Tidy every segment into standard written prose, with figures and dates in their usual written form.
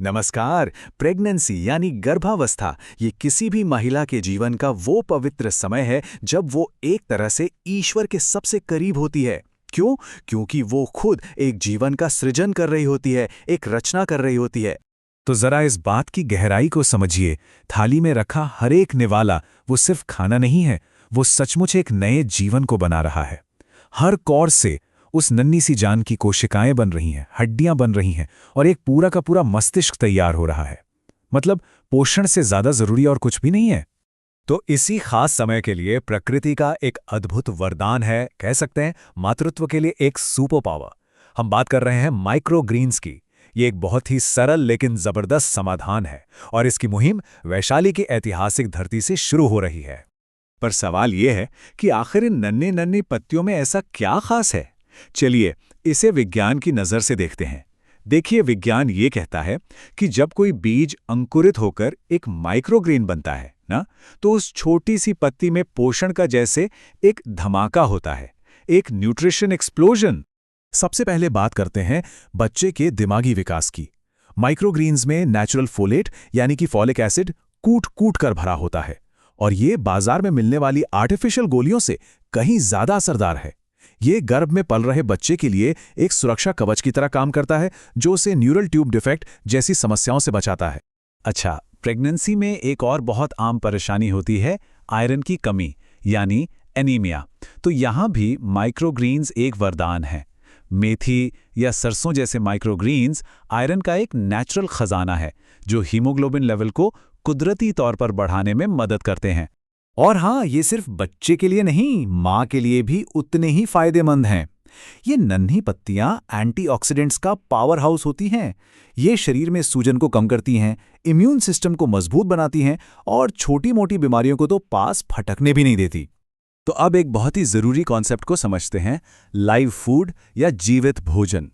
नमस्कार। प्रेगनेंसी यानी गर्भावस्था ये किसी भी महिला के जीवन का वो पवित्र समय है जब वो एक तरह से ईश्वर के सबसे करीब होती है। क्यों? क्योंकि वो खुद एक जीवन का सृजन कर रही होती है, एक रचना कर रही होती है। तो जरा इस बात की गहराई को समझिए। थाली में रखा हर एक निवाला वो सिर्फ खाना नहीं है, वो सचमुच एक नए जीवन को बना रहा है। हर कौर से उस नन्ही सी जान की कोशिकाएं बन रही हैं, हड्डियां बन रही हैं और एक पूरा का पूरा मस्तिष्क तैयार हो रहा है। मतलब पोषण से ज्यादा जरूरी और कुछ भी नहीं है। तो इसी खास समय के लिए प्रकृति का एक अद्भुत वरदान है, कह सकते हैं मातृत्व के लिए एक सुपर पावर। हम बात कर रहे हैं माइक्रोग्रीन्स की। ये एक बहुत ही सरल लेकिन जबरदस्त समाधान है और इसकी मुहिम वैशाली की ऐतिहासिक धरती से शुरू हो रही है। पर सवाल ये है कि आखिर इन नन्ही नन्ही पत्तियों में ऐसा क्या खास है? चलिए इसे विज्ञान की नज़र से देखते हैं। देखिए, विज्ञान ये कहता है कि जब कोई बीज अंकुरित होकर एक माइक्रोग्रीन बनता है ना, तो उस छोटी सी पत्ती में पोषण का जैसे एक धमाका होता है, एक न्यूट्रिशन एक्सप्लोजन। सबसे पहले बात करते हैं बच्चे के दिमागी विकास की। माइक्रोग्रीन्स में नेचुरल फोलेट यानी कि फॉलिक एसिड कूट कूट कर भरा होता है और ये बाजार में मिलने वाली आर्टिफिशियल गोलियों से कहीं ज्यादा असरदार है। ये गर्भ में पल रहे बच्चे के लिए एक सुरक्षा कवच की तरह काम करता है, जो उसे न्यूरल ट्यूब डिफेक्ट जैसी समस्याओं से बचाता है। अच्छा, प्रेगनेंसी में एक और बहुत आम परेशानी होती है आयरन की कमी यानी एनीमिया। तो यहाँ भी माइक्रोग्रीन्स एक वरदान है। मेथी या सरसों जैसे माइक्रोग्रीन्स आयरन का एक नेचुरल खजाना है जो हीमोग्लोबिन लेवल को कुदरती तौर पर बढ़ाने में मदद करते हैं। और हाँ, ये सिर्फ बच्चे के लिए नहीं, माँ के लिए भी उतने ही फायदेमंद हैं। ये नन्ही पत्तियाँ एंटीऑक्सीडेंट्स का पावर हाउस होती हैं। ये शरीर में सूजन को कम करती हैं, इम्यून सिस्टम को मजबूत बनाती हैं और छोटी मोटी बीमारियों को तो पास फटकने भी नहीं देती। तो अब एक बहुत ही ज़रूरी कॉन्सेप्ट को समझते हैं, लाइव फूड या जीवित भोजन।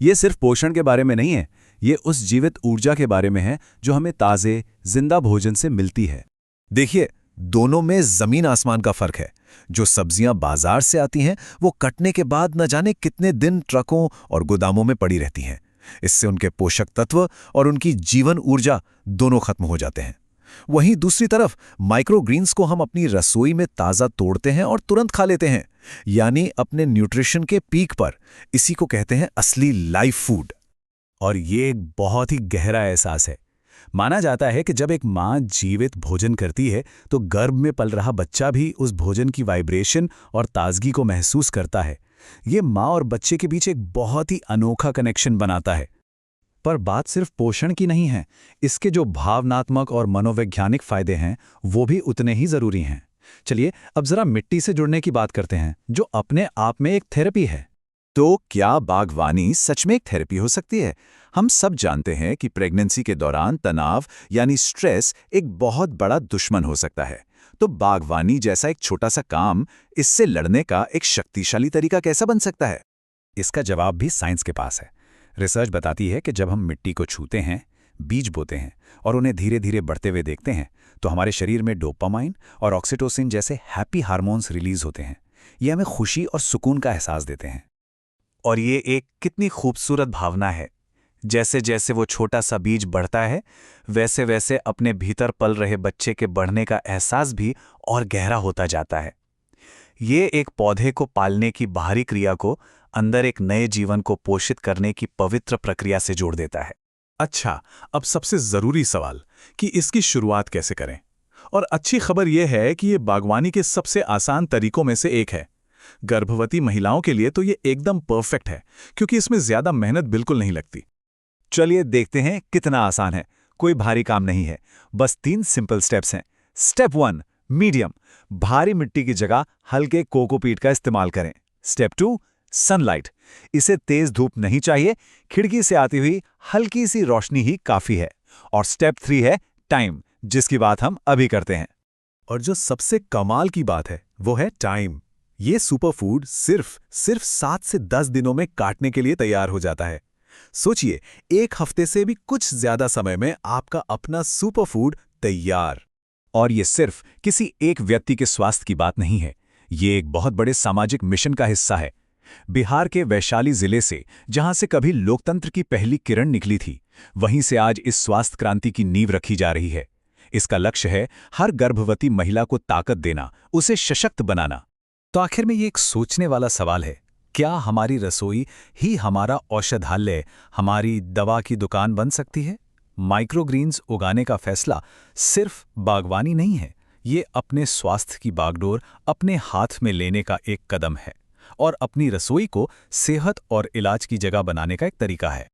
ये सिर्फ पोषण के बारे में नहीं है, ये उस जीवित ऊर्जा के बारे में है जो हमें ताज़े जिंदा भोजन से मिलती है। देखिए, दोनों में जमीन आसमान का फर्क है। जो सब्जियां बाजार से आती हैं वो कटने के बाद न जाने कितने दिन ट्रकों और गोदामों में पड़ी रहती हैं। इससे उनके पोषक तत्व और उनकी जीवन ऊर्जा दोनों खत्म हो जाते हैं। वहीं दूसरी तरफ माइक्रोग्रीन्स को हम अपनी रसोई में ताज़ा तोड़ते हैं और तुरंत खा लेते हैं, यानी अपने न्यूट्रिशन के पीक पर। इसी को कहते हैं असली लाइव फूड। और ये एक बहुत ही गहरा एहसास है। माना जाता है कि जब एक माँ जीवित भोजन करती है तो गर्भ में पल रहा बच्चा भी उस भोजन की वाइब्रेशन और ताजगी को महसूस करता है। ये माँ और बच्चे के बीच एक बहुत ही अनोखा कनेक्शन बनाता है। पर बात सिर्फ पोषण की नहीं है, इसके जो भावनात्मक और मनोवैज्ञानिक फायदे हैं वो भी उतने ही जरूरी हैं। चलिए अब जरा मिट्टी से जुड़ने की बात करते हैं, जो अपने आप में एक थेरेपी है। तो क्या बागवानी सच में एक थेरेपी हो सकती है? हम सब जानते हैं कि प्रेगनेंसी के दौरान तनाव यानी स्ट्रेस एक बहुत बड़ा दुश्मन हो सकता है। तो बागवानी जैसा एक छोटा सा काम इससे लड़ने का एक शक्तिशाली तरीका कैसा बन सकता है? इसका जवाब भी साइंस के पास है। रिसर्च बताती है कि जब हम मिट्टी को छूते हैं, बीज बोते हैं और उन्हें धीरे धीरे बढ़ते हुए देखते हैं तो हमारे शरीर में डोपामाइन और ऑक्सीटोसिन जैसे हैप्पी हार्मोन्स रिलीज होते हैं। ये हमें खुशी और सुकून का एहसास देते हैं। और ये एक कितनी खूबसूरत भावना है। जैसे जैसे वो छोटा सा बीज बढ़ता है, वैसे वैसे अपने भीतर पल रहे बच्चे के बढ़ने का एहसास भी और गहरा होता जाता है। ये एक पौधे को पालने की बाहरी क्रिया को अंदर एक नए जीवन को पोषित करने की पवित्र प्रक्रिया से जोड़ देता है। अच्छा, अब सबसे जरूरी सवाल कि इसकी शुरुआत कैसे करें? और अच्छी खबर यह है कि ये बागवानी के सबसे आसान तरीकों में से एक है। गर्भवती महिलाओं के लिए तो ये एकदम परफेक्ट है, क्योंकि इसमें ज्यादा मेहनत बिल्कुल नहीं लगती। चलिए देखते हैं कितना आसान है। कोई भारी काम नहीं है, बस 3 सिंपल स्टेप्स हैं। स्टेप 1, मीडियम, भारी मिट्टी की जगह हल्के कोकोपीट का इस्तेमाल करें। स्टेप 2, सनलाइट, इसे तेज धूप नहीं चाहिए, खिड़की से आती हुई हल्की सी रोशनी ही काफी है। और स्टेप 3 है टाइम, जिसकी बात हम अभी करते हैं। और जो सबसे कमाल की बात है वो है टाइम। ये सुपरफूड सिर्फ 7 से 10 दिनों में काटने के लिए तैयार हो जाता है। सोचिए, एक हफ्ते से भी कुछ ज्यादा समय में आपका अपना सुपरफूड तैयार। और ये सिर्फ किसी एक व्यक्ति के स्वास्थ्य की बात नहीं है, ये एक बहुत बड़े सामाजिक मिशन का हिस्सा है। बिहार के वैशाली जिले से, जहां से कभी लोकतंत्र की पहली किरण निकली थी, वहीं से आज इस स्वास्थ्य क्रांति की नींव रखी जा रही है। इसका लक्ष्य है हर गर्भवती महिला को ताकत देना, उसे सशक्त बनाना। तो आखिर में ये एक सोचने वाला सवाल है, क्या हमारी रसोई ही हमारा औषधालय, हमारी दवा की दुकान बन सकती है? माइक्रोग्रीन्स उगाने का फैसला सिर्फ बागवानी नहीं है, ये अपने स्वास्थ्य की बागडोर अपने हाथ में लेने का एक कदम है और अपनी रसोई को सेहत और इलाज की जगह बनाने का एक तरीका है।